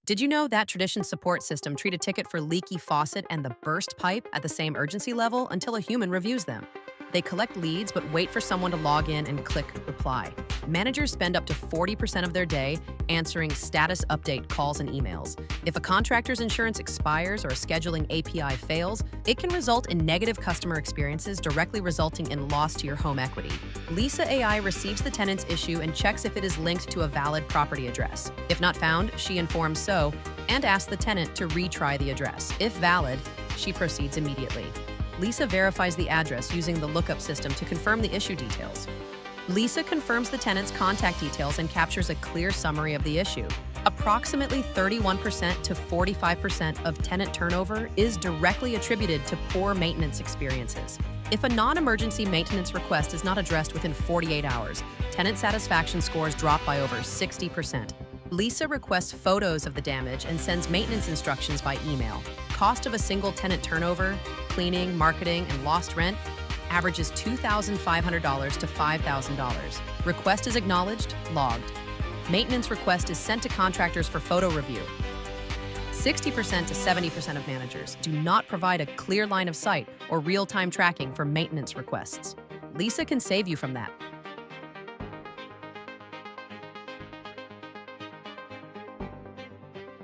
Did you know that Tradition support system treat a ticket for leaky faucet and the burst pipe at the same urgency level until a human reviews them? They collect leads but wait for someone to log in and click reply. Managers spend up to 40% of their day answering status update calls and emails. If a contractor's insurance expires or a scheduling API fails, it can result in negative customer experiences directly resulting in loss to your home equity. Lisa AI receives the tenant's issue and checks if it is linked to a valid property address. If not found, she informs so and asks the tenant to retry the address. If valid, she proceeds immediately. Lisa verifies the address using the lookup system to confirm the issue details. Lisa confirms the tenant's contact details and captures a clear summary of the issue. Approximately 31% to 45% of tenant turnover is directly attributed to poor maintenance experiences. If a non-emergency maintenance request is not addressed within 48 hours, tenant satisfaction scores drop by over 60%. Lisa requests photos of the damage and sends maintenance instructions by email. Cost of a single tenant turnover, cleaning, marketing, and lost rent averages $2,500 to $5,000. Request is acknowledged, logged. Maintenance request is sent to contractors for photo review. 60% to 70% of managers do not provide a clear line of sight or real-time tracking for maintenance requests. Lisa can save you from that.